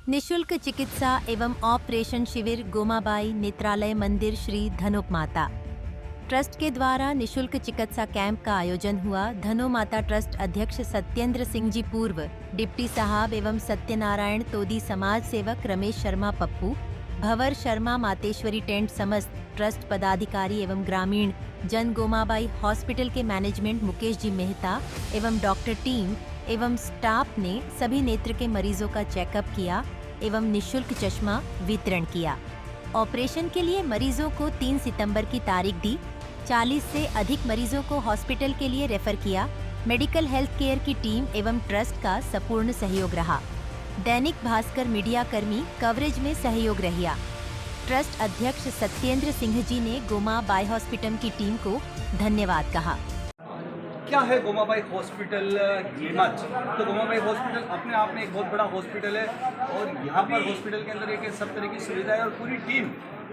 निशुल्क चिकित्सा एवं ऑपरेशन शिविर गोमाबाई नेत्रालय मंदिर श्री धनुक माता ट्रस्ट के द्वारा निशुल्क चिकित्सा कैंप का आयोजन हुआ। धनो माता ट्रस्ट अध्यक्ष सत्येंद्र सिंह जी पूर्व, डिप्टी साहब एवं सत्यनारायण तोदी समाज सेवक रमेश शर्मा पप्पू, भंवर शर्मा मातेश्वरी टेंट समस्त ट्रस्ट पदाधिकारी एवं ग्रामीण जन गोमाबाई हॉस्पिटल के मैनेजमेंट मुकेश जी मेहता एवं डॉक्टर टीम एवं स्टाफ ने सभी नेत्र के मरीजों का चेकअप किया एवं निशुल्क चश्मा वितरण किया। ऑपरेशन के लिए मरीजों को 3 सितंबर की तारीख दी। 40 से अधिक मरीजों को हॉस्पिटल के लिए रेफर किया। मेडिकल हेल्थ केयर की टीम एवं ट्रस्ट का संपूर्ण सहयोग रहा। दैनिक भास्कर मीडिया कर्मी कवरेज में सहयोग रहा। ट्रस्ट अध्यक्ष सत्येंद्र सिंह जी ने गोमाबाई हॉस्पिटल की टीम को धन्यवाद कहा। क्या है गोमाबाई हॉस्पिटल नीमच? तो गोमाबाई हॉस्पिटल अपने आप में एक बहुत बड़ा हॉस्पिटल है और यहाँ पर हॉस्पिटल के अंदर एक सब तरह की सुविधाएं और पूरी टीम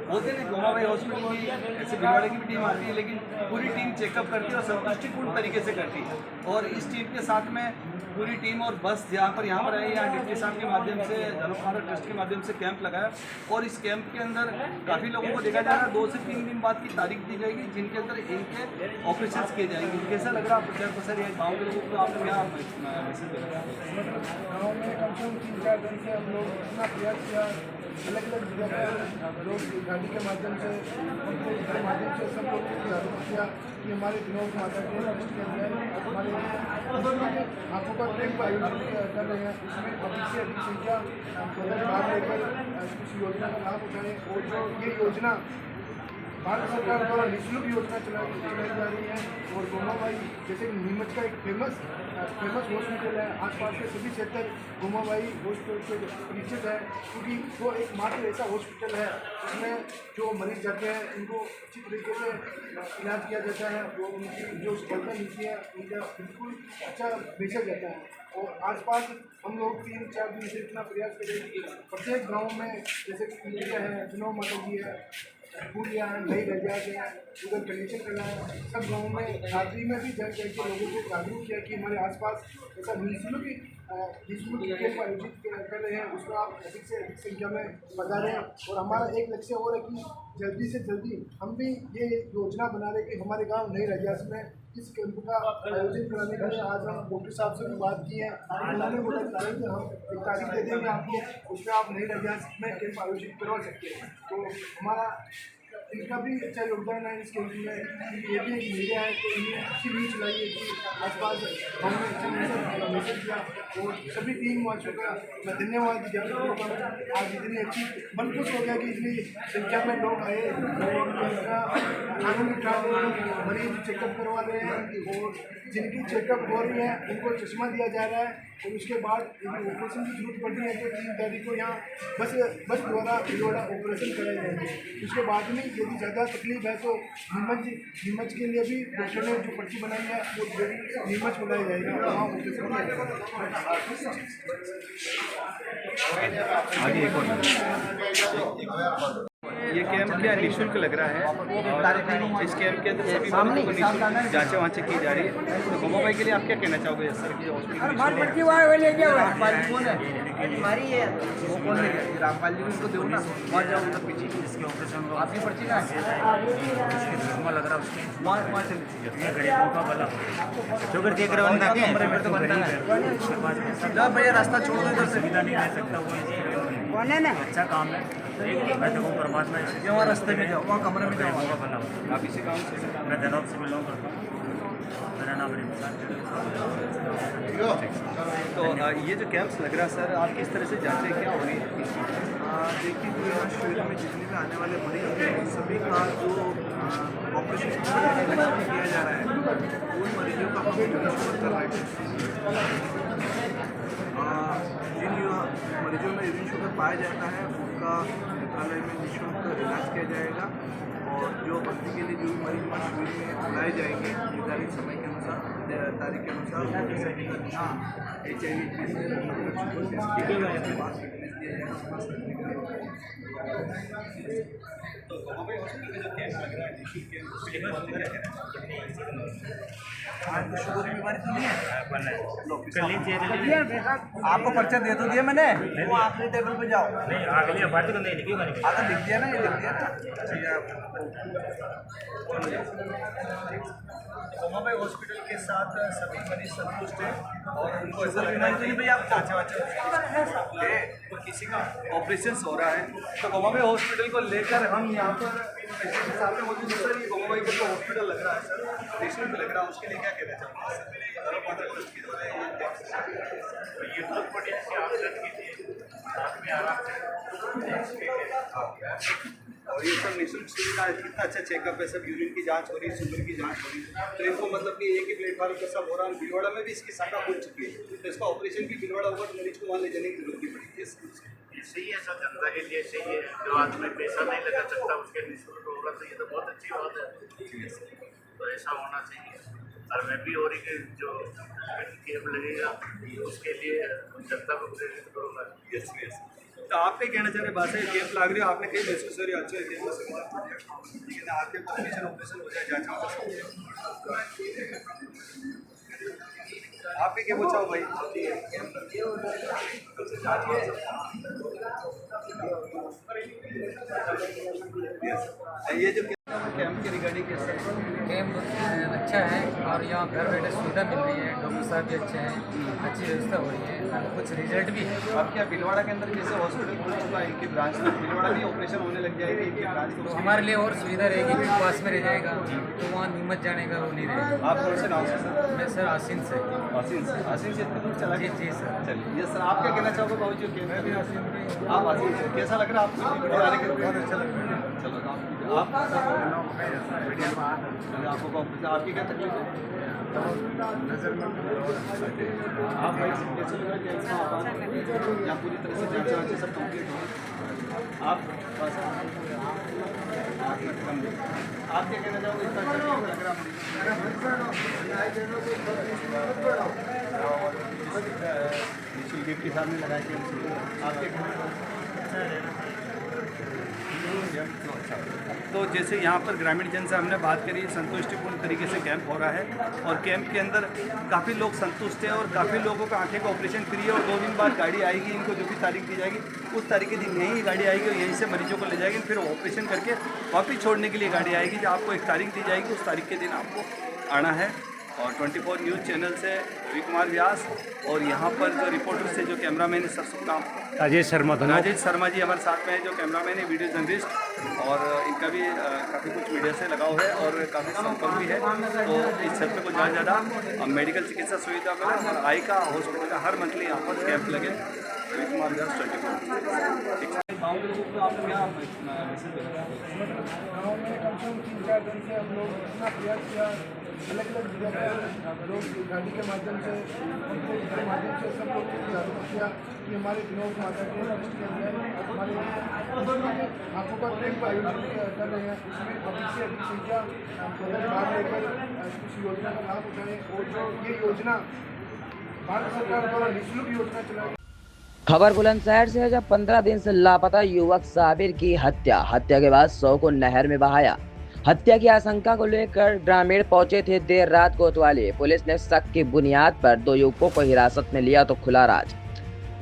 बोलते हैं गोमाबाई हॉस्पिटल की ऐसे भिलवाड़े की भी टीम आती है, लेकिन पूरी टीम चेकअप करती है और संतुष्टिपूर्ण तरीके से करती है। और इस टीम के साथ में पूरी टीम और बस यहाँ पर आई, यहाँ डिप्टी साहब के माध्यम से धनुक माता ट्रस्ट के माध्यम से कैंप लगाया और इस कैंप के अंदर काफ़ी लोगों को देखा जा रहा है। 2 से 3 दिन बाद की तारीख दी जाएगी जिनके अंदर इनके ऑपरेशन किए जाएंगे। कैसा लग रहा है प्रचार प्रसार या गाँव के लोगों को आपने क्या मैसेज दिया? गाँव में कम से कम 3-4 दिन से हम लोग इतना प्रयास किया, अलग अलग जगह पर लोग गाड़ी के माध्यम से सब लोग जागरूक किया कि हमारे धनुक माता के हमारे आँखों का कैंप आयोजित कर रहे हैं। इसमें अधिक से अधिक संख्या भाग लेकर इस योजना का लाभ उठाएं। और जो ये योजना भारत सरकार द्वारा निःशुल्क योजना चलाई जा रही है और गोमाबाई जैसे नीमच का एक फेमस हॉस्पिटल है, आसपास के सभी क्षेत्र गोमाबाई हॉस्पिटल से परिचित है, क्योंकि वो एक मात्र ऐसा हॉस्पिटल है जिसमें जो मरीज जाते हैं उनको अच्छी तरीके से इलाज किया जाता है, वो उनकी जो सफलता मिलती है उनका बिल्कुल अच्छा बेचा जाता है। और आसपास हम लोग 3-4 दिन से इतना प्रयास करें कि प्रत्येक गाँव में जैसे कि इंडिया है, धनुक माता जी है, पूरिया है, नई रजाज है, उधर कनेक्शन करना है। सब गाँव में रात्रि में भी जाकर के लोगों को जागरूक किया कि हमारे आसपास ऐसा निःशुल्क कैंप आयोजित कर रहे हैं, उसमें आप अधिक से अधिक संख्या में पधारें। और हमारा एक लक्ष्य और है कि जल्दी से जल्दी हम भी ये योजना बना रहे कि हमारे गाँव नई रजाज में इस कैंप का आयोजन कराने के लिए आज हम डॉक्टर साहब से भी बात की है। उन्होंने बोला कि हम एक तारीख दे देंगे आपको, उसमें आप नई रजाज में कैंप आयोजित करवा सकते हैं। तो हमारा इनका भी अच्छा योगदान है इस कैंप में। ये भी एक मीडिया है तो इन्हें अच्छी न्यूज़ चलाई है कि आसपास हमने अच्छा मैसेज किया और सभी टीम वाचों का मैं धन्यवाद ज्ञापन करता हूँ। आज इतनी अच्छी मन खुश हो गया कि इतनी संख्या में लोग आए और आनंद उठा मरीज चेकअप करवा रहे हैं और जिनकी चेकअप हो रही है उनको चश्मा दिया जा रहा है। और उसके बाद ऑपरेशन की जरूरत पड़ती है तो 3 तारीख को यहाँ बस द्वारा भिलवाड़ा ऑपरेशन कराया जाएगा। उसके बाद में यदि ज़्यादा तकलीफ है तो नीमच के लिए भी डॉक्टर ने जो पर्ची बनाई है वो नीमच बुलाया जाएगा, वहाँ ऑपरेशन किया जाएगा। ये कैंप क्या निःशुल्क लग रहा है और इस कैंप के अंदर सभी मरीजों को निःशुल्क जाँचें वाँचें की जा रही है। तो गोमाबाई के लिए आप क्या कहना चाहोगे सर कि हमारी है वो कौन है रामपाल जी को दो ना वहाँ जाओ उधर पीछे इसके ऑपरेशन आपकी पर्ची ना लग रहा है वहाँ चलिए गरीबों का भला शुगर देख रहे हो कमरे में तो बनता है भैया रास्ता छोड़ दो इधर से सुविधा नहीं ले सकता वो कौन है ना अच्छा काम है। मैं देखो परमात्मा वहाँ रास्ते में जाओ, वहाँ कमरे में जाओ का भला। आप इसी काम से? मैं धनौर से बिलोंग करता हूँ, मेरा नाम तो ये जो कैंप्स लग रहा है सर, आप किस तरह से जांचें क्या हो रही है? देखिए जो यहाँ शिविर में जितने भी आने वाले मरीज हैं सभी का जो ऑपरेशन किया जा रहा है उन मरीजों का हम निरीक्षण कर रहे हैं। जिन मरीजों में यूरिन शुगर पाया जाता है उनका नेत्रालय में निःशुल्क इलाज किया जाएगा और जो भर्ती के लिए जो भी मरीज शिविर में बुलाए जाएंगे निर्धारित समय के अनुसार तारीख के अनुसार HIV गोमाबाई हॉस्पिटल का जो कैंप लग रहा है निशुल्क कैंप, उसके बारे में क्या कहना चाहते हैं? आपको पर्चा दे तो दिया मैंने, वो आखिरी टेबल पे जाओ। नहीं अगली बात तो नहीं लिखी मैंने। हाँ तो लिख दिया ना, ये लिख दिया ना। गोमाबाई हॉस्पिटल के साथ सभी मरीज संतुष्ट हैं और उनको ऐसा लग रहा है कि भाई आप चाचा वाचा तो किसी का ऑपरेशन हो रहा है तो गोमाबाई हॉस्पिटल को लेकर हम यहाँ पर पेशेंट के सामने मौजूद हैं। सर ये गोमाबाई का जो हॉस्पिटल लग रहा है सर, निःशुल्क लग रहा है, उसके लिए क्या कहना चाहते हैं सर? माता ट्रस्ट के द्वारा ये बहुत बढ़िया से आप में आराम से और ये सब निःशुल्क सुविधा है। कितना अच्छा चेकअप है, सब यूरिन की जांच हो रही है, शुगर की जांच हो रही है। तो इनको मतलब कि एक ही प्लेटफॉर्म पर सब हो रहा है। भीलवाड़ा में भी इसकी शाखा खुल चुकी है, तो इसका ऑपरेशन भी भीलवाड़ा होगा तो मरीज को वहाँ ले जाने की जरूरत नहीं पड़ेगी। सही है सर, जनता के लिए सही है। जो आदमी पैसा नहीं लगा सकता उसके निःशुल्क होगा तो ये तो बहुत अच्छी बात है। तो ऐसा होना चाहिए। और मैं भी हो रही कि जो कैंप लगेगा उसके लिए जनता को प्रेरित करूँगा। Yes yes. तो आप क्या कहना चाह रहे हैं? बात है कैंप लाग रही है, आपने कहीं महसूस करी अच्छा है कैंप लेकिन आपके ऑपरेशन हो जाए जाँच आपके क्या पूछा भाई? ये जो कैंप के रिगार्डिंग कैंप अच्छा है और यहाँ घर बैठे सुविधा मिल रही है, डॉक्टर साहब भी अच्छे हैं, अच्छी व्यवस्था हो रही है, कुछ रिजल्ट भी है। अब क्या भीलवाड़ा के अंदर जैसे हॉस्पिटल खुल चुका है, इनकी ब्रांच में भीलवाड़ा नहीं ऑपरेशन होने लग जाएगी इनकी ब्रांच तो हमारे लिए और सुविधा रहेगी, फिर पास में रह जाएगा तो वहाँ नीमच जाने का वो नहीं रहेगा। आप कौन से नाम से सर? मैं सर आसिन से। आसिन से इतनी दूर चला जी जी सर। चलिए ये सर आप क्या कहना चाहोगे बाबू जी? मैं भी आसिन से। आप आसिन से कैसा लग रहा है आपको? आने के बहुत अच्छा लग रहा है। चलो आप आपकी क्या तकलीफ है? नजर में आप कैसे लग रहा है कैंसर या पूरी तरह से जांच वांच सब कंप्लीट हो? आप क्या कहना चाहोगे? इतना अच्छा कैंप लग रहा निःशुल्क के सामने लगाए कैंप, आप क्या कहना तो जैसे यहाँ पर ग्रामीण जन से हमने बात करी, संतुष्टिपूर्ण तरीके से कैंप हो रहा है और कैंप के अंदर काफ़ी लोग संतुष्ट हैं और काफ़ी लोगों का आंखें का ऑपरेशन फ्री है और 2 दिन बाद गाड़ी आएगी, इनको जो भी तारीख दी जाएगी उस तारीख के दिन यहीं गाड़ी आएगी और यहीं से मरीजों को ले जाएगी, फिर ऑपरेशन करके वापस छोड़ने के लिए गाड़ी आएगी। जब आपको एक तारीख दी जाएगी उस तारीख के दिन आपको आना है। और 24 न्यूज़ चैनल से रवि कुमार व्यास और यहाँ पर जो रिपोर्टर से जो कैमरामैन है सर शुभ नाम राजेश शर्मा जी हमारे साथ में है, जो कैमरामैन है वीडियो जर्नलिस्ट और इनका भी काफ़ी कुछ मीडिया से लगाव है और काफ़ी संपर्क भी है। तो इस क्षेत्र को ज़्यादा मेडिकल चिकित्सा सुविधा मिले और आई का हॉस्पिटल का हर मंथली यहाँ पर कैंप लगे। रवि कुमार व्यास 24। गाँव के लोगों को आपने क्या गाँव में कम से कम 3-4 दिन से हम लोग इतना प्रयास किया, अलग अलग जगह पर लोग गाड़ी के माध्यम से सब लोग जागरूक किया कि हमारे विनोद माता के ट्रस्ट के अंदर हमारे आँखों का कैंप आयोजित कर रहे हैं। इसमें अधिक से अधिक संख्या भाग लेकर इस योजना का लाभ उठाएं और जो ये योजना भारत सरकार द्वारा निःशुल्क योजना चलाई। खबर बुलंदशहर से है, जब 15 दिन से लापता युवक साबिर की हत्या के बाद 100 को नहर में बहाया। हत्या की आशंका को लेकर ग्रामीण पहुंचे थे देर रात कोतवाली। पुलिस ने शक की बुनियाद पर 2 युवकों को हिरासत में लिया तो खुला राज।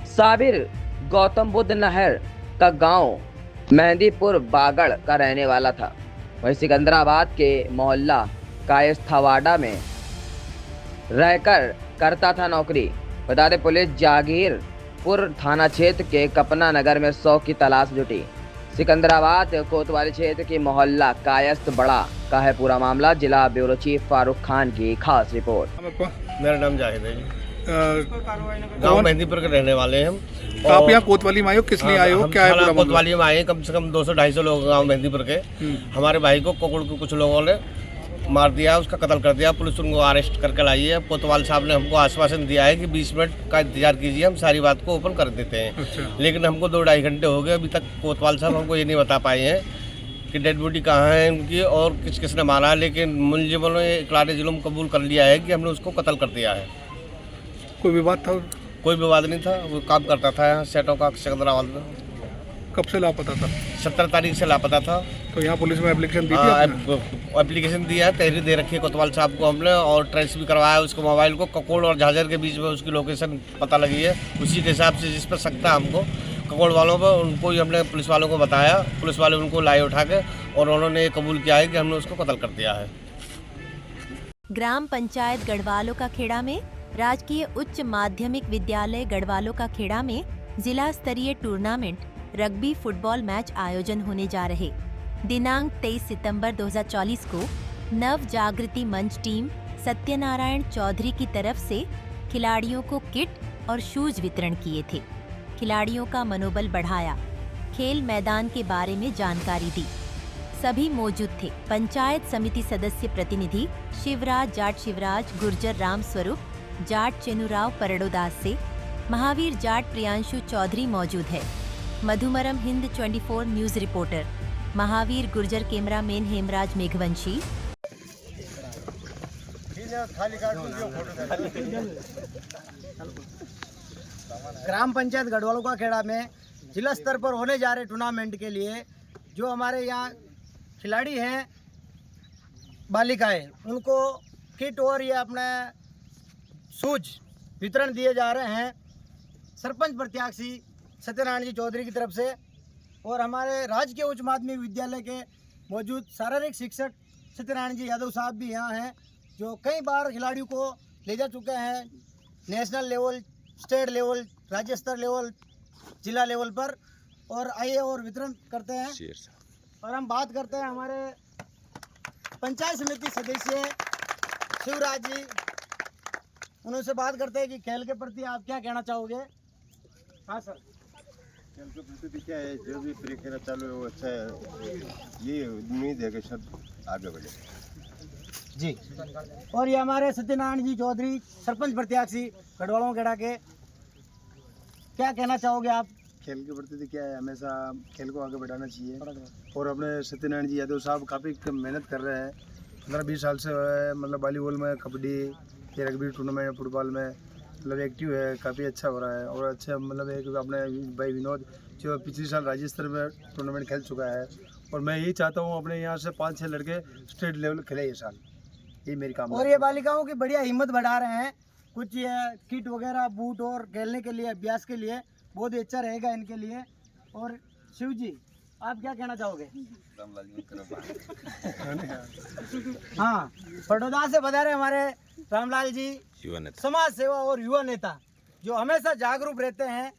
साबिर गौतम बुद्ध नहर का गांव मेहंदीपुर बागड़ का रहने वाला था। वही सिकंदराबाद के मोहल्ला कायस्थवाड़ा में रहकर करता था नौकरी। बता दें पुलिस जागीरपुर थाना क्षेत्र के कपना नगर में 100 की तलाश जुटी। सिकंदराबाद कोतवाली क्षेत्र की मोहल्ला कायस्थ बड़ा का है पूरा मामला। जिला ब्यूरो चीफ फारूक खान की खास रिपोर्ट। मेरा नाम जाहिद है जी, गांव मेहंदीपुर के रहने वाले हैं हम। तो आप यहाँ कोतवाली में आए हो, किस लिए आए हो, क्या है पूरा कोतवाली में आए कम से कम 200-250 लोग गांव मेहंदीपुर के। हमारे भाई को कोकुड़ के कुछ लोगों ने मार दिया, उसका कत्ल कर दिया। पुलिस उनको अरेस्ट करके लाई है। कोतवाल साहब ने हमको आश्वासन दिया है कि 20 मिनट का इंतजार कीजिए, हम सारी बात को ओपन कर देते हैं। अच्छा। लेकिन हमको 2-2.5 घंटे हो गए, अभी तक कोतवाल साहब हमको ये नहीं बता पाए हैं कि डेड बॉडी कहाँ है उनकी और किस किसने मारा। लेकिन मुलजिमों ने इकरार जुल्म कबूल कर लिया है कि हमने उसको कत्ल कर दिया है। कोई विवाद था? कोई विवाद नहीं था, वो काम करता था यहाँ सेटों का सिकंदराबाद में। कब से लापता था? 17 तारीख से लापता था। तो यहाँ पुलिस में एप्लीकेशन दी थी आपने? एप्लीकेशन दिया है, तहरीर दे रखी है कोतवाल साहब को हमने, और ट्रेस भी करवाया है उसको। मोबाइल को ककोड़ और झाझर के बीच में उसकी लोकेशन पता लगी है, उसी के हिसाब से जिस पर सकता हमको ककोड़ वालों पर, उनको ही हमने पुलिस वालों को बताया। पुलिस वाले उनको लाए उठा के, और उन्होंने कबूल किया है कि हमने उसको कत्ल कर दिया है। ग्राम पंचायत गढ़वालों का खेड़ा में राजकीय उच्च माध्यमिक विद्यालय गढ़वालों का खेड़ा में जिला स्तरीय टूर्नामेंट रग्बी फुटबॉल मैच आयोजन होने जा रहे। दिनांक 23 सितंबर 2024 को नव जागृति मंच टीम सत्यनारायण चौधरी की तरफ से खिलाड़ियों को किट और शूज वितरण किए थे। खिलाड़ियों का मनोबल बढ़ाया, खेल मैदान के बारे में जानकारी दी। सभी मौजूद थे पंचायत समिति सदस्य प्रतिनिधि शिवराज जाट, शिवराज गुर्जर, राम स्वरूप जाट, चेनुराव परडोदास से महावीर जाट, प्रियांशु चौधरी मौजूद है। मधुमरम Hind 24 news reporter Mahavir Gurjar, cameraman Hemraj Meghvanshi. ग्राम पंचायत गढ़वालों का खेड़ा में जिला स्तर पर होने जा रहे टूर्नामेंट के लिए जो हमारे यहाँ खिलाड़ी हैं बालिकाएं, उनको किट और ये अपने शूज वितरण दिए जा रहे हैं सरपंच प्रत्याशी सत्यनारायण जी चौधरी की तरफ से। और हमारे राजकीय उच्च माध्यमिक विद्यालय के मौजूद शारीरिक शिक्षक सत्यनारायण जी यादव साहब भी यहाँ हैं, जो कई बार खिलाड़ियों को ले जा चुके हैं नेशनल लेवल, स्टेट लेवल, राज्य स्तर लेवल, जिला लेवल पर, और आइए और वितरण करते हैं। और हम बात करते हैं हमारे पंचायत समिति सदस्य शिवराज जी, उनसे बात करते हैं कि खेल के प्रति आप क्या कहना चाहोगे? हाँ सर। खेल के प्रति क्या है, जो भी प्रक्रिया चालू है वो अच्छा है, ये उम्मीद है कि सब आगे बढ़े जी। और ये हमारे सत्यनारायण जी चौधरी सरपंच प्रत्याशी गढ़वालों खेड़ा के, क्या कहना चाहोगे आप? खेल के प्रति क्या है, हमेशा खेल को आगे बढ़ाना चाहिए। और अपने सत्यनारायण जी यादव साहब काफ़ी मेहनत कर रहे हैं, 15-20 साल से मतलब वॉलीबॉल में, कबड्डी, ये रग्बी टूर्नामेंट, फुटबॉल में मतलब एक्टिव है, काफ़ी अच्छा हो रहा है। और अच्छा मतलब एक अपने भाई विनोद जो पिछले साल राज्य स्तर में टूर्नामेंट खेल चुका है, और मैं यही चाहता हूँ अपने यहाँ से 5-6 लड़के स्टेट लेवल खेले ये साल, ये मेरी काम। और ये बालिकाओं की बढ़िया हिम्मत बढ़ा रहे हैं, कुछ ये किट वगैरह, बूट और खेलने के लिए, अभ्यास के लिए बहुत ही अच्छा रहेगा इनके लिए। और शिव जी आप क्या कहना चाहोगे? हाँ, बड़ौदा से बता रहे हमारे रामलाल जी, समाज सेवा और युवा नेता जो हमेशा जागरूक रहते हैं,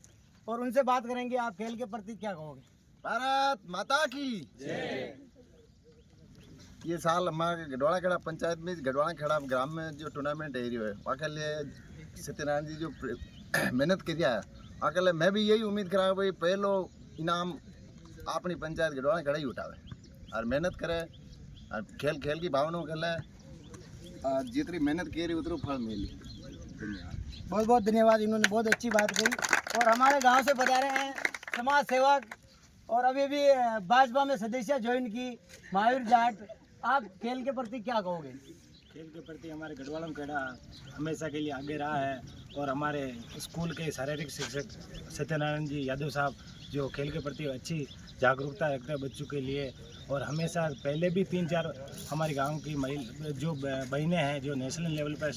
और उनसे बात करेंगे। आप खेल के प्रति क्या कहोगे? भारत माता की जय। ये साल हमारे गढ़वाला खेड़ा पंचायत में, गढ़वाला खेड़ा ग्राम में जो टूर्नामेंट है वहाँ के लिए सत्यनारायण जी जो मेहनत किया है, वहाँ के लिए मैं भी यही उम्मीद करा भाई पहलो इनाम अपनी पंचायत गढ़वाला खेड़ा ही उठावे और मेहनत करे, और खेल खेल की भावना खेले, जितनी मेहनत की रही उतना फल मिली। धन्यवाद, बहुत बहुत धन्यवाद, इन्होंने बहुत अच्छी बात कही। और हमारे गांव से बता रहे हैं समाज सेवक, और अभी भी भाजपा में सदस्य ज्वाइन की महावीर जाट, आप खेल के प्रति क्या कहोगे? खेल के प्रति हमारे गढ़वालों खेड़ा हमेशा के लिए आगे रहा है, और हमारे स्कूल के शारीरिक शिक्षक सत्यनारायण जी यादव साहब जो खेल के प्रति अच्छी जागरूकता रखते हैं बच्चों के लिए, और हमेशा पहले भी 3-4 हमारे गांव की जो बहनें हैं जो नेशनल लेवल पर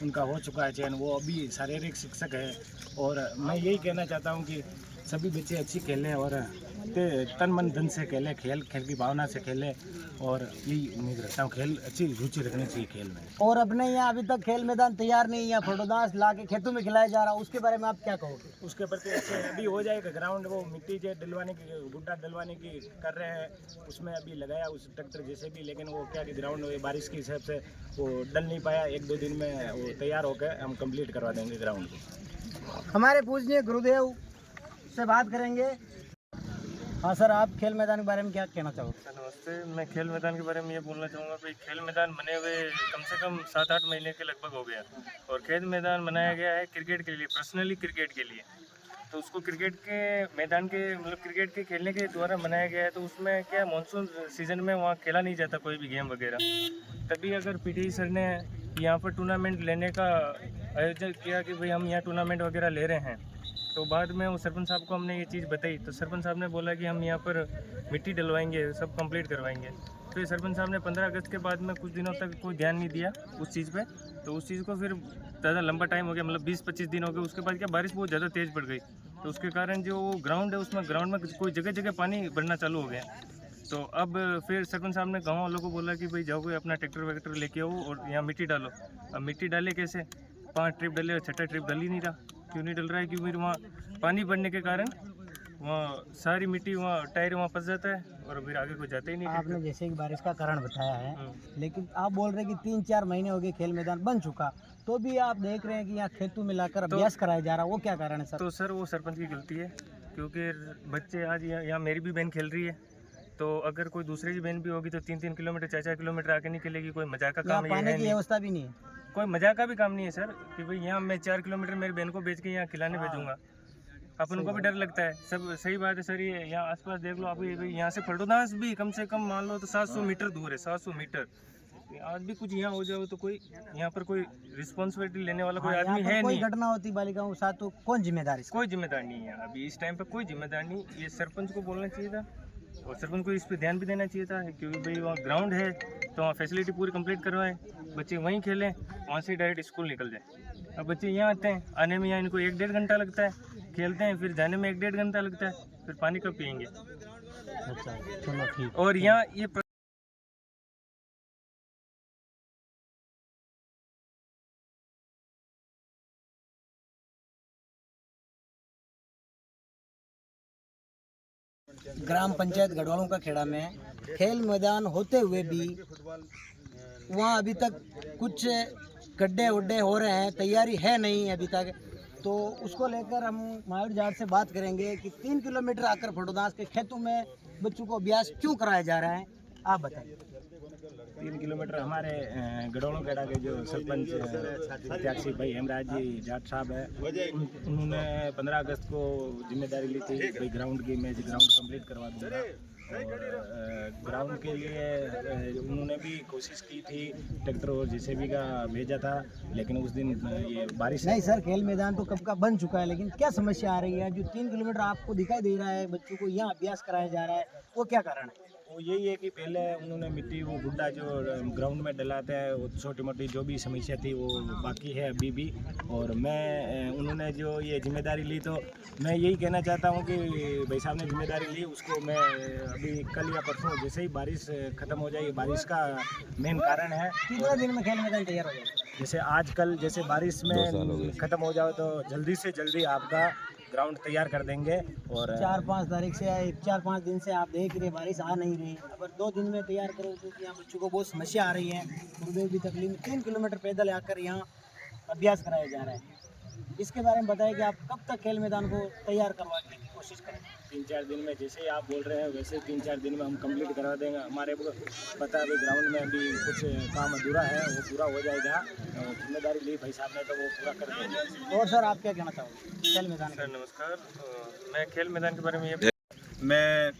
उनका हो चुका है चयन, वो अभी शारीरिक शिक्षक है। और मैं यही कहना चाहता हूं कि सभी बच्चे अच्छी खेलें और तन मन धन से खेलें, खेल की भावना से खेलें, और यही उम्मीद रखता हूँ। खेल अच्छी रुचि रखनी चाहिए खेल में। और अपने यहाँ अभी तक खेल मैदान तैयार नहीं है, फोटोदास ला के खेतों में खिलाया जा रहा है, उसके बारे में आप क्या कहोगे? उसके प्रति अच्छे अभी हो जाएगा ग्राउंड, वो मिट्टी जो डलवाने की, गुड्डा डलवाने की कर रहे हैं, उसमें अभी लगाया उस ट्रैक्टर जैसे भी, लेकिन वो क्या कि ग्राउंड बारिश की हिसाब से वो डल नहीं पाया, 1-2 दिन में वो तैयार होकर हम कंप्लीट करवा देंगे ग्राउंड को। हमारे पूजनीय गुरुदेव से बात करेंगे। हाँ सर, आप खेल मैदान के बारे में क्या कहना चाहोगे? सर नमस्ते, मैं खेल मैदान के बारे में ये बोलना चाहूँगा कि खेल मैदान बने हुए कम से कम 7-8 महीने के लगभग हो गया, और खेल मैदान बनाया गया है क्रिकेट के लिए, पर्सनली क्रिकेट के लिए। तो उसको क्रिकेट के मैदान के मतलब क्रिकेट के खेलने के द्वारा बनाया गया है। तो उसमें क्या मानसून सीजन में वहाँ खेला नहीं जाता कोई भी गेम वगैरह, तभी अगर पीटी सर ने यहाँ पर टूर्नामेंट लेने का आयोजन किया कि भाई हम यहाँ टूर्नामेंट वगैरह ले रहे हैं, तो बाद में वो सरपंच साहब को हमने ये चीज़ बताई, तो सरपंच साहब ने बोला कि हम यहाँ पर मिट्टी डलवाएंगे, सब कंप्लीट करवाएंगे। तो ये सरपंच साहब ने 15 अगस्त के बाद में कुछ दिनों तक कोई ध्यान नहीं दिया उस चीज़ पे, तो उस चीज़ को फिर ज़्यादा लंबा टाइम हो गया, मतलब 20-25 दिन हो गए। उसके बाद क्या बारिश बहुत ज़्यादा तेज़ पड़ गई, तो उसके कारण जो ग्राउंड है उसमें ग्राउंड में कोई जगह जगह पानी भरना चालू हो गया। तो अब फिर सरपंच साहब ने गाँव वालों को बोला कि भाई जाओ कोई अपना ट्रैक्टर वैक्टर लेके आओ और यहाँ मिट्टी डालो। अब मिट्टी डाले कैसे, 5 ट्रिप डले और 6ठा ट्रिप डल ही नहीं रहा। क्यों नहीं डल रहा है, क्योंकि वहाँ पानी बढ़ने के कारण वहाँ सारी मिट्टी वहाँ टायर वहाँ फंस जाता है और फिर आगे कोई जाता ही नहीं। आपने जैसे कि बारिश का कारण बताया है, लेकिन आप बोल रहे हैं कि 3-4 महीने हो गए खेल मैदान बन चुका, तो भी आप देख रहे हैं कि यहाँ खेतों में लाकर अभ्यास कराया जा रहा है, वो क्या कारण है सर? तो सर वो सरपंच की गलती है, क्योंकि बच्चे आज यहाँ मेरी भी बहन खेल रही है, तो अगर कोई दूसरे की बहन भी होगी तो 3-3 किलोमीटर 4-4 किलोमीटर आके निकलेगी। कोई मजाक का काम पानी की व्यवस्था भी नहीं है, कोई मजाक का भी काम नहीं है सर कि भाई यहाँ मैं 4 किलोमीटर मेरी बहन को बेच के यहाँ खिलाने भेजूंगा। अपन को भी डर लगता है, सब सही बात है सर। ये यहाँ आसपास देख लो आप, यहाँ से फलटोदास भी कम से कम मान लो तो 700 मीटर दूर है, 700 मीटर। आज भी कुछ यहाँ हो जाए तो कोई यहाँ पर कोई रिस्पॉन्सिबिलिटी लेने वाला कोई आदमी है कोई नहीं। घटना होती बालिकाओं के साथ तो कौन जिम्मेदार है? कोई जिम्मेदार नहीं है अभी इस टाइम पे, कोई जिम्मेदार नहीं। ये सरपंच को बोलना चाहिए था और सरपंच को इस पे ध्यान भी देना चाहिए था, क्योंकि भाई वहाँ ग्राउंड है तो वहाँ फैसिलिटी पूरी कंप्लीट करवाएं, बच्चे वहीं खेलें, वहाँ से डायरेक्ट स्कूल निकल जाए। अब बच्चे यहाँ आते हैं, आने में यहाँ इनको 1-1.5 घंटा लगता है, खेलते हैं, फिर जाने में 1-1.5 घंटा लगता है, फिर पानी कब पियेंगे? अच्छा चलो ठीक। और यहाँ ये ग्राम पंचायत गढ़वालों का खेड़ा में खेल मैदान होते हुए भी वहाँ अभी तक कुछ गड्ढे वड्ढे हो रहे हैं, तैयारी है नहीं अभी तक। तो उसको लेकर हम मायूर जाट से बात करेंगे कि 3 किलोमीटर आकर फटोदास के खेतों में बच्चों को अभ्यास क्यों कराया जा रहा है, आप बताइए। 3 किलोमीटर हमारे गढ़वालों खेड़ा के जो सरपंच प्रत्याशी भाई हेमराज जी जाट साहब है, उन्होंने 15 अगस्त को जिम्मेदारी ली थी भाई ग्राउंड की, मैं ग्राउंड कंप्लीट करवा दूँगा। और ग्राउंड के लिए उन्होंने भी कोशिश की थी, ट्रैक्टर और जेसीबी का भेजा था, लेकिन उस दिन ये बारिश नहीं सर, खेल मैदान तो कब का बन चुका है, लेकिन क्या समस्या आ रही है? जो 3 किलोमीटर आपको दिखाई दे रहा है बच्चों को यहाँ अभ्यास कराया जा रहा है, वो क्या कारण है? वो यही है कि पहले उन्होंने मिट्टी वो गुड्डा जो ग्राउंड में डलाते हैं, वो छोटी मोटी जो भी समस्या थी वो बाकी है अभी भी। और मैं उन्होंने जो ये जिम्मेदारी ली, तो मैं यही कहना चाहता हूँ कि भाई साहब ने जिम्मेदारी ली, उसको मैं अभी कल या परसों जैसे ही बारिश ख़त्म हो जाएगी, बारिश का मेन कारण है। कितने दिन में खेल मैदान तैयार हो जाएगा? जैसे आजकल जैसे बारिश में ख़त्म हो जाओ तो जल्दी से जल्दी आपका ग्राउंड तैयार कर देंगे। और 4-5 तारीख से 4-5 दिन से आप देख रहे बारिश आ नहीं रही, अगर 2 दिन में तैयार करो तो यहाँ बच्चों को बहुत समस्या आ रही है, गुर्दे भी तकलीफ। 3 किलोमीटर पैदल आकर यहाँ अभ्यास कराया जा रहा है, इसके बारे में बताएं कि आप कब तक खेल मैदान को तैयार करवाने की कोशिश करें? 3-4 दिन में, जैसे ही आप बोल रहे हैं वैसे 3-4 दिन में हम कंप्लीट करवा देंगे। हमारे को पता है ग्राउंड में अभी कुछ काम अधूरा है, वो पूरा हो जाएगा। जिम्मेदारी ली भाई साहब ने तो वो पूरा कर देंगे। और सर आप क्या कहना चाहोगे खेल मैदान? सर नमस्कार, मैं खेल मैदान के बारे में ये मैं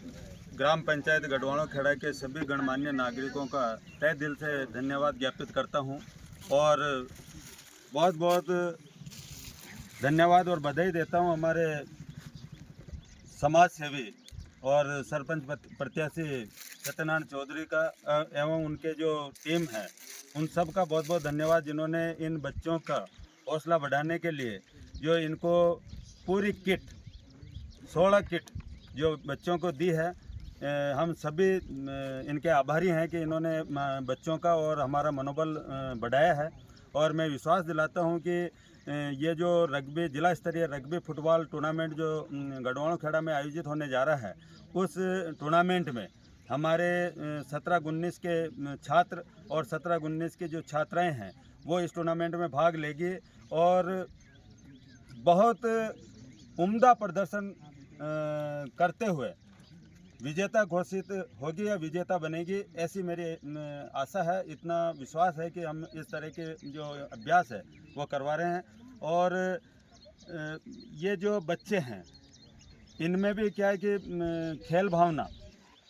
ग्राम पंचायत गढ़वालों खेड़ा के सभी गणमान्य नागरिकों का तहे दिल से धन्यवाद ज्ञापित करता हूं और बहुत बहुत धन्यवाद और बधाई देता हूं हमारे समाज सेवी और सरपंच प्रत्याशी सत्यनारायण चौधरी का एवं उनके जो टीम है, उन सब का बहुत बहुत धन्यवाद, जिन्होंने इन बच्चों का हौसला बढ़ाने के लिए जो इनको पूरी किट 16 किट जो बच्चों को दी है। हम सभी इनके आभारी हैं कि इन्होंने बच्चों का और हमारा मनोबल बढ़ाया है। और मैं विश्वास दिलाता हूं कि ये जो रग्बी जिला स्तरीय रग्बी फुटबॉल टूर्नामेंट जो गढ़वालों खेड़ा में आयोजित होने जा रहा है, उस टूर्नामेंट में हमारे 17-19 के छात्र और 17-19 की जो छात्राएं हैं वो इस टूर्नामेंट में भाग लेगी और बहुत उम्दा प्रदर्शन करते हुए विजेता घोषित होगी या विजेता बनेगी, ऐसी मेरी आशा है। इतना विश्वास है कि हम इस तरह के जो अभ्यास है वो करवा रहे हैं। और ये जो बच्चे हैं इनमें भी क्या है कि खेल भावना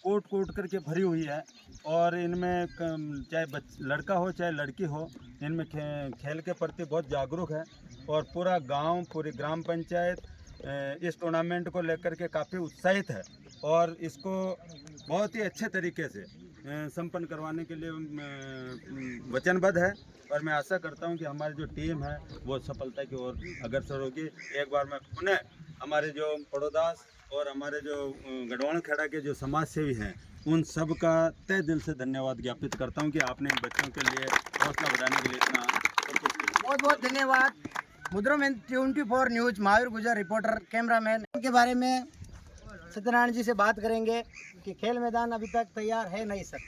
कूट कूट करके भरी हुई है और इनमें चाहे लड़का हो चाहे लड़की हो, इनमें खेल के प्रति बहुत जागरूक है। और पूरा गांव, पूरी ग्राम पंचायत इस टूर्नामेंट को लेकर के काफ़ी उत्साहित है और इसको बहुत ही अच्छे तरीके से संपन्न करवाने के लिए वचनबद्ध है। और मैं आशा करता हूं कि हमारी जो टीम है वो सफलता की ओर अग्रसर होगी। एक बार मैं पुनः हमारे जो पड़ोदास और हमारे जो गढ़वाल खेड़ा के जो समाज सेवी हैं उन सब का तहे दिल से धन्यवाद ज्ञापित करता हूं कि आपने बच्चों के लिए हौसला बढ़ाने के लिए इतना बहुत बहुत धन्यवाद। मुद्रम 24 न्यूज महावीर गुजर रिपोर्टर कैमरामैन के बारे में सत्यनारायण जी से बात करेंगे कि खेल मैदान अभी तक तैयार है नहीं सर,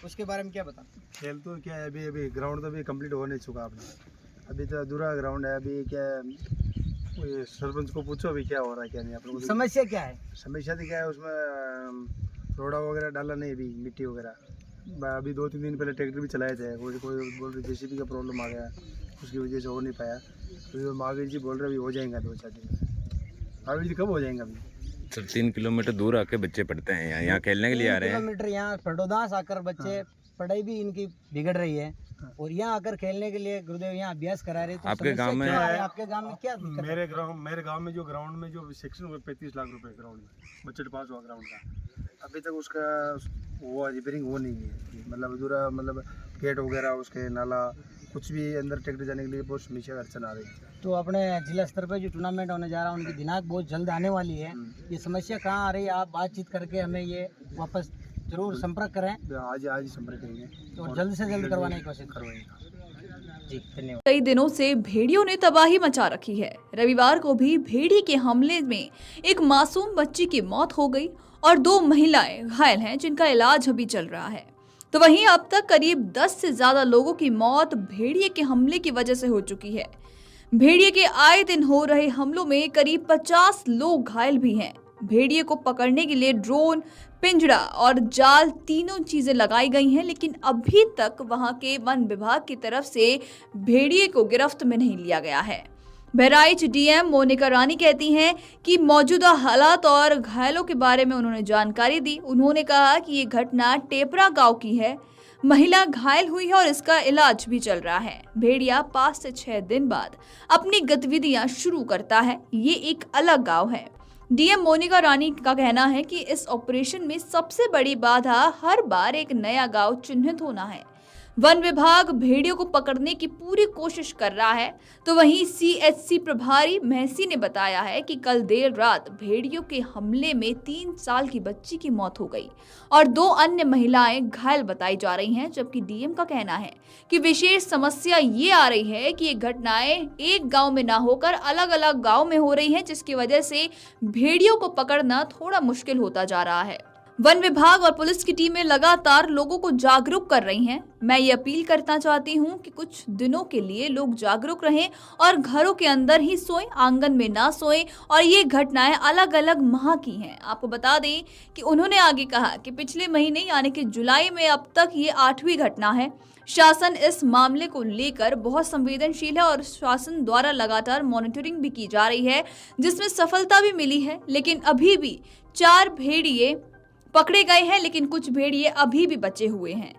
उसके बारे में क्या बता। खेल तो क्या है, अभी ग्राउंड तो अभी कंप्लीट हो नहीं चुका आपने, अभी तो अधूरा ग्राउंड है। अभी क्या सरपंच को पूछो अभी क्या हो रहा है क्या नहीं। आप लोग समस्या क्या है? समस्या तो क्या है, उसमें रोड़ा वगैरह डाला नहीं, अभी मिट्टी वगैरह। अभी 2-3 दिन पहले ट्रैक्टर भी चलाए थे, कोई बोल रहे JCB का प्रॉब्लम आ गया, उसकी वजह से हो नहीं पाया। तो महावीर जी बोल रहे अभी हो जाएगा 2-4 दिन में। महावीर जी कब हो जाएंगे? अभी सर 3 किलोमीटर दूर आके बच्चे पढ़ते हैं, यहाँ खेलने के लिए आ रहे हैं। 3 किलोमीटर यहाँ पड़ोदास आकर बच्चे पढ़ाई भी इनकी बिगड़ रही है और यहाँ आकर खेलने के लिए गुरुदेव यहाँ अभ्यास करा रहे। तो आपके गांव में आपके गांव में क्या मेरे गांव में जो ग्राउंड में जो सेक्शन हुआ 35 लाख रुपए ग्राउंड में बजट पास हुआ ग्राउंड का, अभी तक उसका वो रिपेयरिंग वो नहीं है। मतलब अधूरा, मतलब गेट वगैरह उसके नाला कुछ भी अंदर ट्रैक्टर जाने के लिए बहुत समस्या अड़चन आ रही है। तो अपने जिला स्तर पर जो टूर्नामेंट होने जा रहा है उनकी दिनांक बहुत जल्द आने वाली है, ये समस्या कहाँ आ रही है? आप बातचीत करके हमें ये वापस जरूर संपर्क करें। आज ही संपर्क करेंगे और जल्द से जल्द करवाने की कोशिश करवाएंगे। जी धन्यवाद। कई दिनों से भेड़ियों ने तबाही मचा रखी है। रविवार को भी भेड़ी के हमले में एक मासूम बच्ची की मौत हो गई और 2 महिलाएं घायल हैं जिनका इलाज अभी चल रहा है। तो वहीं अब तक करीब 10 से ज्यादा लोगों की मौत भेड़िए के हमले की वजह से हो चुकी है। भेड़िए के आए दिन हो रहे हमलों में करीब 50 लोग घायल भी हैं। भेड़िए को पकड़ने के लिए ड्रोन, पिंजड़ा और जाल तीनों चीजें लगाई गई हैं, लेकिन अभी तक वहां के वन विभाग की तरफ से भेड़िए को गिरफ्त में नहीं लिया गया है। बहराइच DM मोनिका रानी कहती हैं कि मौजूदा हालात और घायलों के बारे में उन्होंने जानकारी दी। उन्होंने कहा कि ये घटना टेपरा गांव की है, महिला घायल हुई है और इसका इलाज भी चल रहा है। भेड़िया 5 से 6 दिन बाद अपनी गतिविधियां शुरू करता है। ये एक अलग गांव है। DM मोनिका रानी का कहना है कि इस ऑपरेशन में सबसे बड़ी बाधा हर बार एक नया गांव चिन्हित होना है। वन विभाग भेड़ियों को पकड़ने की पूरी कोशिश कर रहा है। तो वहीं CHC प्रभारी महसी ने बताया है कि कल देर रात भेड़ियों के हमले में 3 साल की बच्ची की मौत हो गई और 2 अन्य महिलाएं घायल बताई जा रही हैं। जबकि DM का कहना है कि विशेष समस्या ये आ रही है कि ये घटनाएं एक गांव में ना होकर अलग अलग गांव में हो रही हैं, जिसकी वजह से भेड़ियों को पकड़ना थोड़ा मुश्किल होता जा रहा है। वन विभाग और पुलिस की टीमें लगातार लोगों को जागरूक कर रही हैं। मैं ये अपील करना चाहती हूँ कि कुछ दिनों के लिए लोग जागरूक रहें और घरों के अंदर ही सोएं, आंगन में ना सोएं। और ये घटनाएं अलग अलग माह की हैं। आपको बता दें कि उन्होंने आगे कहा कि पिछले महीने यानी कि जुलाई में अब तक ये 8वीं घटना है। शासन इस मामले को लेकर बहुत संवेदनशील है और शासन द्वारा लगातार मॉनिटरिंग भी की जा रही है, जिसमें सफलता भी मिली है। लेकिन अभी भी 4 भेड़िए पकड़े गए हैं, लेकिन कुछ भेड़िए अभी भी बचे हुए हैं।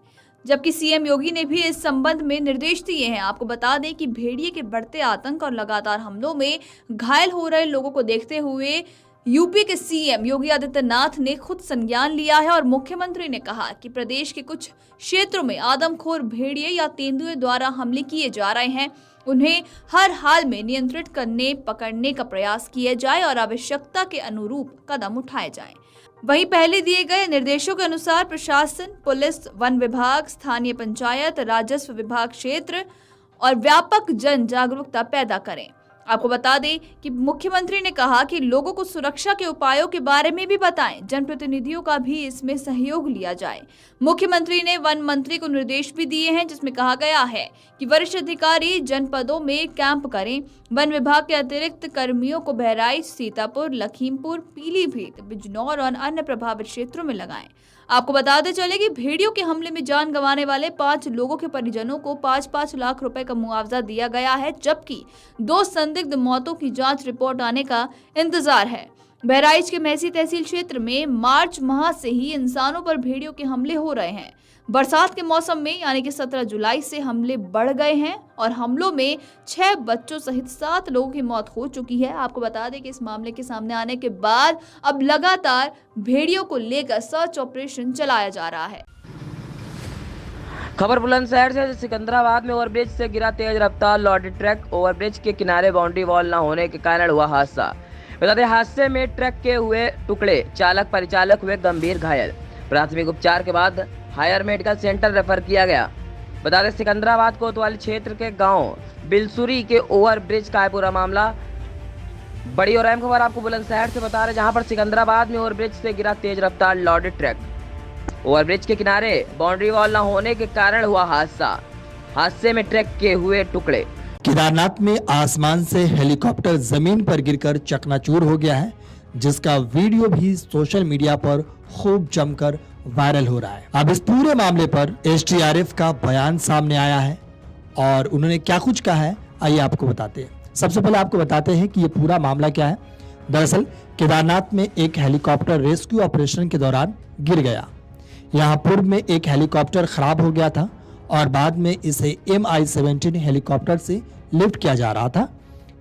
जबकि CM योगी ने भी इस संबंध में निर्देश दिए हैं। आपको बता दें कि भेड़िए के बढ़ते आतंक और लगातार हमलों में घायल हो रहे लोगों को देखते हुए यूपी के CM योगी आदित्यनाथ ने खुद संज्ञान लिया है और मुख्यमंत्री ने कहा कि प्रदेश के कुछ क्षेत्रों में आदमखोर भेड़िए या तेंदुए द्वारा हमले किए जा रहे हैं, उन्हें हर हाल में नियंत्रित करने, पकड़ने का प्रयास किया जाए और आवश्यकता के अनुरूप कदम उठाए जाएं। वहीं पहले दिए गए निर्देशों के अनुसार प्रशासन, पुलिस, वन विभाग, स्थानीय पंचायत, राजस्व विभाग क्षेत्र और व्यापक जन जागरूकता पैदा करें। आपको बता दें कि मुख्यमंत्री ने कहा कि लोगों को सुरक्षा के उपायों के बारे में भी बताएं। जनप्रतिनिधियों का भी इसमें सहयोग लिया जाए। मुख्यमंत्री ने वन मंत्री को निर्देश भी दिए हैं, जिसमें कहा गया है कि वरिष्ठ अधिकारी जनपदों में कैंप करें। वन विभाग के अतिरिक्त कर्मियों को बहराइच, सीतापुर, लखीमपुर, पीलीभीत, बिजनौर और अन्य प्रभावित क्षेत्रों में लगाएं। आपको बताते चले कि भेड़ियों के हमले में जान गंवाने वाले 5 लोगों के परिजनों को 5-5 लाख रुपए का मुआवजा दिया गया है, जबकि 2 संदिग्ध मौतों की जांच रिपोर्ट आने का इंतजार है। बहराइच के मैसी तहसील क्षेत्र में मार्च माह से ही इंसानों पर भेड़ियों के हमले हो रहे हैं। बरसात के मौसम में यानी कि 17 जुलाई से हमले बढ़ गए हैं और हमलों में 6 बच्चों सहित 7 लोगों की मौत हो चुकी है। आपको बता दें कि इस मामले के सामने आने के बाद अब लगातार भेड़ियों को लेकर सर्च ऑपरेशन चलाया जा रहा है। खबर बुलंदशहर से। सिकंदराबाद में ओवरब्रिज से गिरा तेज रफ्तार लॉरी ट्रक। ओवरब्रिज के किनारे बाउंड्री वॉल न होने के कारण हुआ हादसा। बता दें हादसे में ट्रक के हुए टुकड़े, चालक परिचालक हुए गंभीर घायल। प्राथमिक उपचार के बाद हायर मेडिकल सेंटर रेफर किया गया। बता दें सिकंदराबाद कोतवाली क्षेत्र के गांव बिलसुरी के ओवरब्रिज का है पूरा मामला। बड़ी और अहम खबर आपको बुलंदशहर से बता रहे, जहां पर सिकंदराबाद में ओवरब्रिज से गिरा तेज रफ्तार लॉरी ट्रक। ओवरब्रिज के किनारे बाउंड्री वॉल न होने के कारण हुआ हादसा। हादसे में ट्रक के हुए टुकड़े। केदारनाथ में आसमान से हेलीकॉप्टर जमीन पर गिरकर चकनाचूर हो गया है, जिसका वीडियो भी सोशल मीडिया पर खूब जमकर वायरल हो रहा है। अब इस पूरे मामले पर एसडीआरएफ का बयान सामने आया है और उन्होंने क्या कुछ कहा है आइए आपको बताते हैं। सबसे पहले आपको बताते हैं कि ये पूरा मामला क्या है। दरअसल केदारनाथ में एक हेलीकॉप्टर रेस्क्यू ऑपरेशन के दौरान गिर गया। यहाँ पूर्व में एक हेलीकॉप्टर खराब हो गया था और बाद में इसे MI-17 हेलीकॉप्टर से लिफ्ट किया जा रहा था।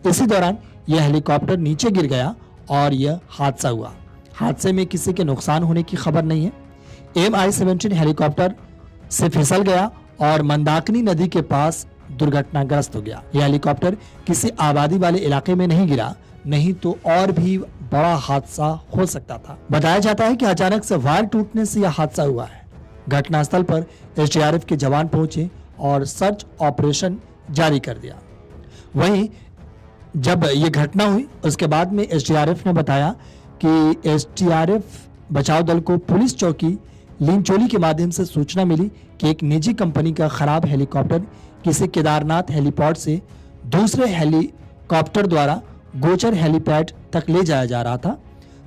इसी दौरान यह हेलीकॉप्टर नीचे गिर गया और यह हादसा हुआ। हादसे में किसी के नुकसान होने की खबर नहीं है। MI-17 हेलीकॉप्टर से फिसल गया और मंदाकिनी नदी के पास दुर्घटनाग्रस्त हो गया। यह हेलीकॉप्टर किसी आबादी वाले इलाके में नहीं गिरा, नहीं तो और भी बड़ा हादसा हो सकता था। बताया जाता है कि अचानक से वायर टूटने से यह हादसा हुआ है। घटनास्थल पर एसडीआरएफ के जवान पहुंचे और सर्च ऑपरेशन जारी कर दिया। वहीं जब ये घटना हुई उसके बाद में एसडीआरएफ ने बताया कि एसडीआरएफ बचाव दल को पुलिस चौकी लिंचोली के माध्यम से सूचना मिली कि एक निजी कंपनी का खराब हेलीकॉप्टर किसी केदारनाथ हेलीपॉड से दूसरे हेलीकॉप्टर द्वारा गोचर हेलीपैड तक ले जाया जा रहा था।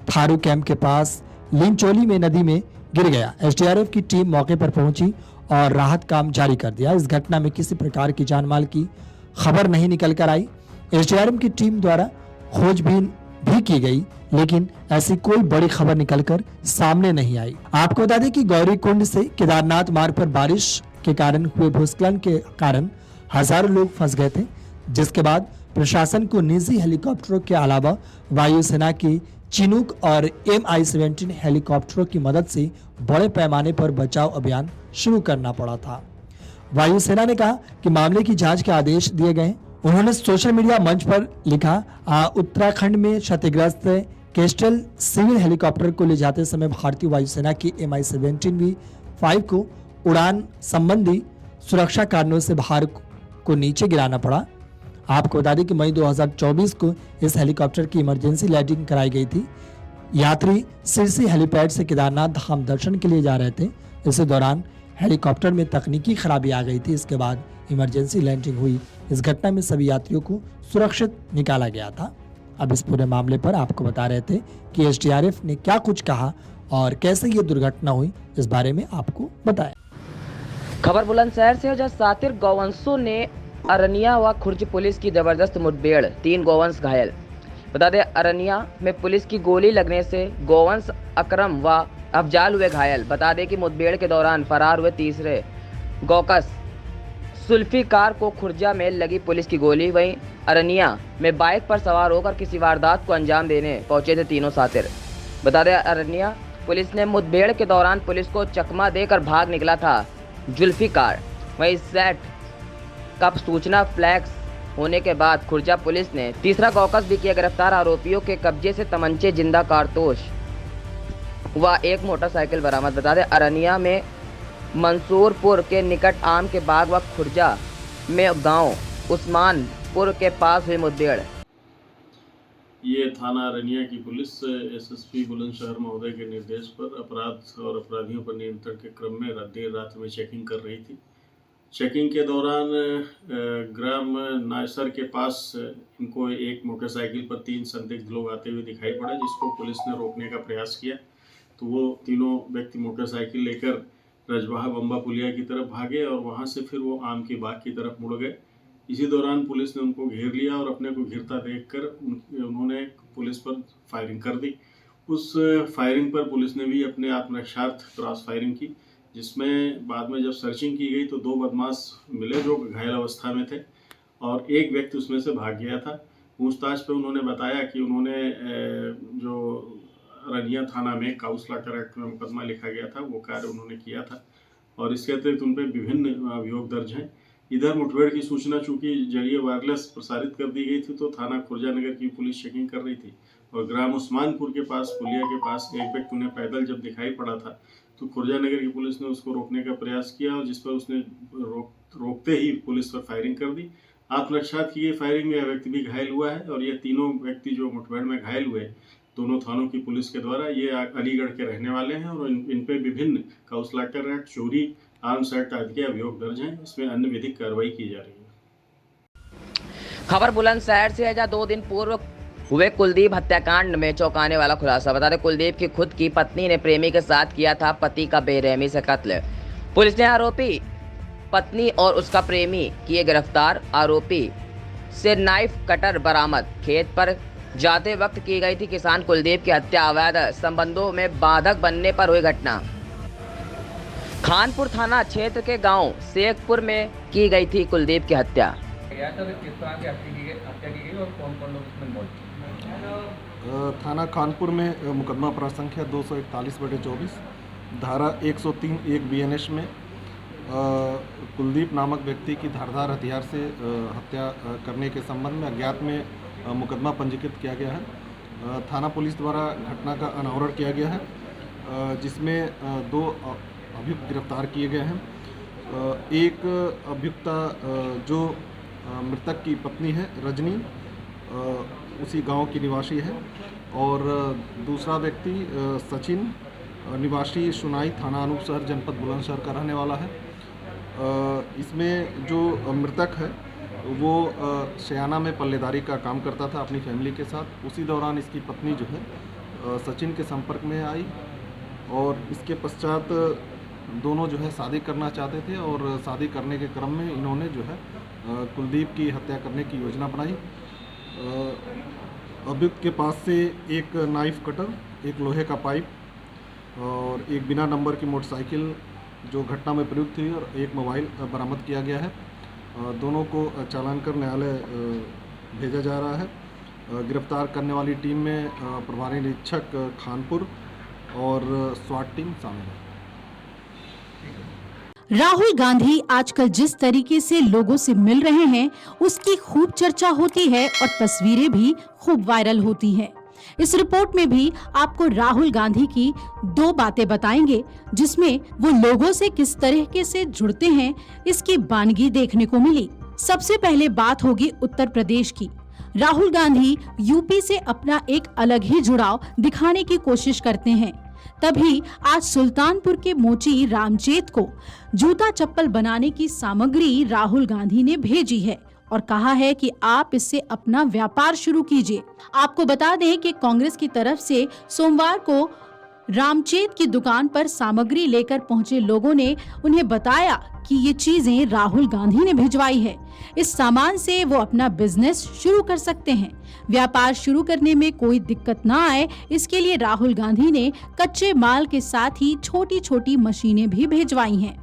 थारू कैंप के पास लिंचोली में नदी में गिर गया। एसडीआरएफ की टीम मौके पर पहुंची और राहत काम जारी कर दिया। इस घटना में किसी प्रकार की जानमाल की खबर नहीं निकल कर आई। एसडीआरएफ की टीम द्वारा खोजबीन भी की गई, लेकिन ऐसी कोई बड़ी खबर निकलकर सामने नहीं आई। आपको बता दें कि गौरीकुंड से केदारनाथ मार्ग पर बारिश के कारण हुए भूस्खलन के कारण हजारों लोग फंस गए थे, जिसके बाद प्रशासन को निजी हेलीकॉप्टरों के अलावा वायुसेना की चिनूक और MI-17 हेलीकॉप्टरों की मदद से बड़े पैमाने पर बचाव अभियान शुरू करना पड़ा था। वायुसेना ने कहा कि मामले की जांच के आदेश दिए गए। उन्होंने सोशल मीडिया मंच पर लिखा, उत्तराखंड में क्षतिग्रस्त केस्टल सिविल हेलीकॉप्टर को ले जाते समय भारतीय वायुसेना की MI-17V5 को उड़ान संबंधी सुरक्षा कारणों से भार को नीचे गिराना पड़ा। आपको बता दें कि मई 2024 को इस हेलीकॉप्टर की इमरजेंसी लैंडिंग कराई गई थी। यात्री सिरसी हेलीपैड से केदारनाथ धाम दर्शन के लिए जा रहे थे। इसी दौरान हेलीकॉप्टर में तकनीकी खराबी आ गई थी। इसके बाद इमरजेंसी लैंडिंग हुई। इस घटना में सभी यात्रियों को सुरक्षित निकाला गया था। अब इस पूरे मामले पर आपको बता रहे थे कि एसडीआरएफ ने क्या कुछ कहा और कैसे ये दुर्घटना हुई, इस बारे में आपको बताया। खबर बुलंदशहर से, जहां सातिर गौवंशों ने अरनिया व खुर्ज पुलिस की जबरदस्त मुठभेड़, 3 गौवंश घायल। बता दें अरनिया में पुलिस की गोली लगने से गौवंश अकरम व अफजाल हुए घायल। बता दें कि मुठभेड़ के दौरान फरार हुए तीसरे गौकस सुल्फिकार को खुर्जा में लगी पुलिस की गोली। वहीं अरनिया में बाइक पर सवार होकर किसी वारदात को अंजाम देने पहुंचे थे तीनों सातिर। बता दें अरनिया पुलिस ने मुठभेड़ के दौरान पुलिस को चकमा देकर भाग निकला था जुल्फिकार। वहीं सेट कब सूचना फ्लैक्स होने के बाद खुर्जा पुलिस ने तीसरा गौकस भी किया गिरफ्तार। आरोपियों के कब्जे से तमंचे, जिंदा कारतूस व एक मोटरसाइकिल बरामद। बता दें अरनिया में मंसूरपुर के निकट आम के बाग व खुर्जा में गांव उस्मानपुर के पास हुई मुठभेड़। ये थाना अरनिया की पुलिस एसएसपी बुलंदशहर महोदय के निर्देश पर अपराध और अपराधियों पर नियंत्रण के क्रम में देर रात में चेकिंग कर रही थी। चेकिंग के दौरान ग्राम नायसर के पास इनको एक मोटरसाइकिल पर 3 संदिग्ध लोग आते हुए दिखाई पड़े, जिसको पुलिस ने रोकने का प्रयास किया तो वो तीनों व्यक्ति मोटरसाइकिल लेकर रजवाहा बम्बा पुलिया की तरफ भागे और वहाँ से फिर वो आम की बाग की तरफ मुड़ गए। इसी दौरान पुलिस ने उनको घेर लिया और अपने को घिरता देखकर उन्होंने पुलिस पर फायरिंग कर दी। उस फायरिंग पर पुलिस ने भी अपने आत्मरक्षार्थ क्रॉस फायरिंग की, जिसमें बाद में जब सर्चिंग की गई तो 2 बदमाश मिले जो घायल अवस्था में थे और एक व्यक्ति उसमें से भाग गया था। पूछताछ पे उन्होंने बताया कि उन्होंने जो रनिया थाना में काउंसलर एक्ट में मुकदमा लिखा गया था वो कार्य उन्होंने किया था और इसके अतिरिक्त उन पर विभिन्न अभियोग दर्ज हैं। इधर मुठभेड़ की सूचना चूंकि जरिए वायरलेस प्रसारित कर दी गई थी तो थाना खुर्जा नगर की पुलिस चेकिंग कर रही थी और ग्राम उस्मानपुर के पास पुलिया के पास एक व्यक्ति उन्हें पैदल जब दिखाई पड़ा था तो खुर्जा नगर की पुलिस ने उसको रोकने का प्रयास किया और जिस पर उसने रोकते ही पुलिस पर फायरिंग कर दी। आत्मरक्षा की गई फायरिंग में यह व्यक्ति भी घायल हुआ है और ये तीनों व्यक्ति जो मुठभेड़ में घायल हुए दोनों थानों की पुलिस के द्वारा ये अलीगढ़ के रहने वाले हैं और इन पे विभिन्न काउंसलर एक्ट, चोरी, आर्म्स एक्ट आदि के अभियोग दर्ज हैं। इसमें अन्य विधिक कार्रवाई की जा रही है। खबर बुलंदशहर से है, जहां 2 दिन पूर्व हुए कुलदीप हत्याकांड में चौंकाने वाला खुलासा। बता दें कुलदीप की खुद की पत्नी ने प्रेमी के साथ किया था पति का बेरहमी से कत्ल। पुलिस ने आरोपी पत्नी और उसका प्रेमी किए गिरफ्तार। आरोपी से नाइफ कटर बरामद। खेत पर जाते वक्त की गई थी किसान कुलदीप की हत्या। अवैध संबंधों में बाधक बनने पर हुई घटना। खानपुर थाना क्षेत्र के गांव शेखपुर में की गई थी कुलदीप की हत्या। किस तरह की हत्या की गई और कौन-कौन लोग इसमें इन्वॉल्व थे? थाना खानपुर में मुकदमा प्राप्त संख्या 241/24 धारा 103(1) BNS में कुलदीप नामक व्यक्ति की धारदार हथियार से हत्या करने के संबंध में अज्ञात में मुकदमा पंजीकृत किया गया है। थाना पुलिस द्वारा घटना का अनावरण किया गया है, जिसमें 2 अभियुक्त गिरफ्तार किए गए हैं। एक अभियुक्ता जो मृतक की पत्नी है रजनी, उसी गांव की निवासी है और दूसरा व्यक्ति सचिन निवासी सुनाई थाना अनूप शहर जनपद बुलंदशहर का रहने वाला है। इसमें जो मृतक है वो शयाना में पल्लेदारी का काम करता था अपनी फैमिली के साथ। उसी दौरान इसकी पत्नी जो है सचिन के संपर्क में आई और इसके पश्चात दोनों जो है शादी करना चाहते थे और शादी करने के क्रम में इन्होंने जो है कुलदीप की हत्या करने की योजना बनाई। अभियुक्त के पास से एक नाइफ कटर, एक लोहे का पाइप और एक बिना नंबर की मोटरसाइकिल जो घटना में प्रयुक्त थी और एक मोबाइल बरामद किया गया है। दोनों को चालान कर न्यायालय भेजा जा रहा है। गिरफ्तार करने वाली टीम में प्रभारी निरीक्षक खानपुर और स्वाट टीम शामिल है। राहुल गांधी आजकल जिस तरीके से लोगों से मिल रहे हैं उसकी खूब चर्चा होती है और तस्वीरें भी खूब वायरल होती हैं। इस रिपोर्ट में भी आपको राहुल गांधी की 2 बातें बताएंगे जिसमें वो लोगों से किस तरीके से जुड़ते हैं, इसकी बानगी देखने को मिली। सबसे पहले बात होगी उत्तर प्रदेश की। राहुल गांधी यूपी से अपना एक अलग ही जुड़ाव दिखाने की कोशिश करते हैं। तभी आज सुल्तानपुर के मोची रामचेत को जूता चप्पल बनाने की सामग्री राहुल गांधी ने भेजी है और कहा है कि आप इससे अपना व्यापार शुरू कीजिए। आपको बता दें कि कांग्रेस की तरफ से सोमवार को रामचेत की दुकान पर सामग्री लेकर पहुंचे लोगों ने उन्हें बताया कि ये चीजें राहुल गांधी ने भिजवाई है। इस सामान से वो अपना बिजनेस शुरू कर सकते हैं। व्यापार शुरू करने में कोई दिक्कत ना आए इसके लिए राहुल गांधी ने कच्चे माल के साथ ही छोटी छोटी मशीनें भी भिजवाई हैं।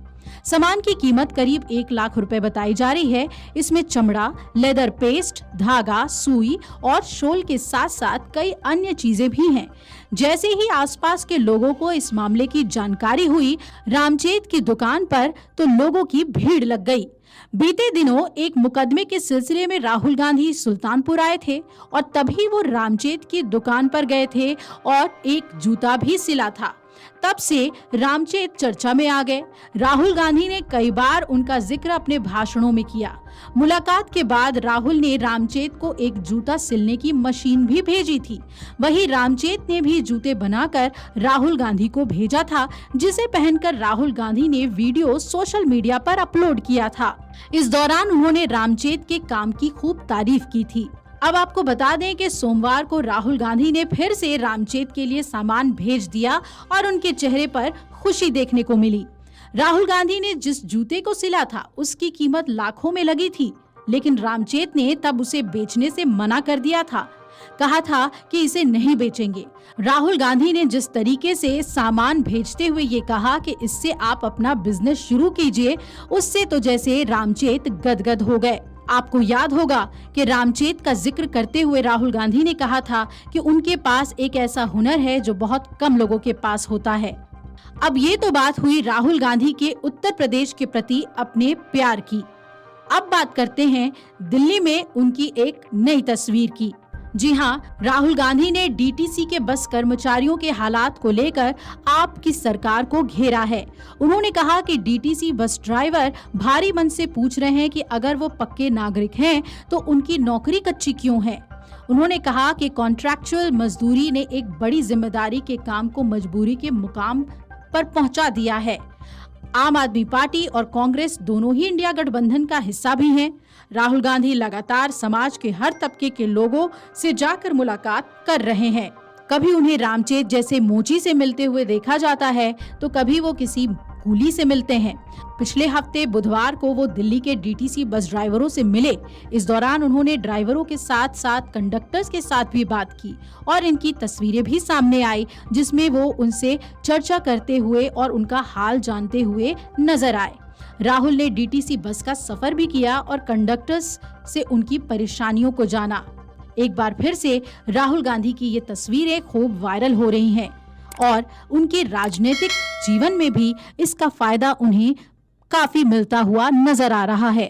सामान की कीमत करीब 1 लाख रुपए बताई जा रही है। इसमें चमड़ा, लेदर पेस्ट, धागा, सुई और शोल के साथ साथ कई अन्य चीजें भी हैं। जैसे ही आसपास के लोगों को इस मामले की जानकारी हुई रामचेत की दुकान पर तो लोगों की भीड़ लग गई। बीते दिनों एक मुकदमे के सिलसिले में राहुल गांधी सुल्तानपुर आए थे और तभी वो रामचेत की दुकान पर गए थे और एक जूता भी सिला था। तब से रामचेत चर्चा में आ गए। राहुल गांधी ने कई बार उनका जिक्र अपने भाषणों में किया। मुलाकात के बाद राहुल ने रामचेत को एक जूता सिलने की मशीन भी भेजी थी। वहीं रामचेत ने भी जूते बनाकर राहुल गांधी को भेजा था, जिसे पहनकर राहुल गांधी ने वीडियो सोशल मीडिया पर अपलोड किया था। इस दौरान उन्होंने रामचेत के काम की खूब तारीफ की थी। अब आपको बता दें कि सोमवार को राहुल गांधी ने फिर से रामचेत के लिए सामान भेज दिया और उनके चेहरे पर खुशी देखने को मिली। राहुल गांधी ने जिस जूते को सिला था उसकी कीमत लाखों में लगी थी। लेकिन रामचेत ने तब उसे बेचने से मना कर दिया था। कहा था कि इसे नहीं बेचेंगे। राहुल गांधी ने जिस तरीके से सामान भेजते हुए ये कहा कि इससे आप अपना बिजनेस शुरू कीजिए, उससे तो जैसे रामचेत गदगद हो गए। आपको याद होगा कि रामचेत का जिक्र करते हुए राहुल गांधी ने कहा था कि उनके पास एक ऐसा हुनर है जो बहुत कम लोगों के पास होता है। अब ये तो बात हुई राहुल गांधी के उत्तर प्रदेश के प्रति अपने प्यार की। अब बात करते हैं दिल्ली में उनकी एक नई तस्वीर की। जी हाँ, राहुल गांधी ने डीटीसी के बस कर्मचारियों के हालात को लेकर आपकी सरकार को घेरा है। उन्होंने कहा कि डीटीसी बस ड्राइवर भारी मन से पूछ रहे हैं कि अगर वो पक्के नागरिक हैं तो उनकी नौकरी कच्ची क्यों है। उन्होंने कहा कि कॉन्ट्रैक्चुअल मजदूरी ने एक बड़ी जिम्मेदारी के काम को मजबूरी के मुकाम पर पहुंचा दिया है। आम आदमी पार्टी और कांग्रेस दोनों ही इंडिया गठबंधन का हिस्सा भी हैं। राहुल गांधी लगातार समाज के हर तबके के लोगों से जाकर मुलाकात कर रहे हैं। कभी उन्हें रामचेत जैसे मोची से मिलते हुए देखा जाता है तो कभी वो किसी कूली से मिलते हैं। पिछले हफ्ते बुधवार को वो दिल्ली के डीटीसी बस ड्राइवरों से मिले। इस दौरान उन्होंने ड्राइवरों के साथ साथ कंडक्टर्स के साथ भी बात की और इनकी तस्वीरें भी सामने आई, जिसमें वो उनसे चर्चा करते हुए और उनका हाल जानते हुए नजर आए। राहुल ने डीटीसी बस का सफर भी किया और कंडक्टर्स से उनकी परेशानियों को जाना। एक बार फिर से राहुल गांधी की ये तस्वीरें खूब वायरल हो रही हैं और उनके राजनीतिक जीवन में भी इसका फायदा उन्हें काफी मिलता हुआ नजर आ रहा है।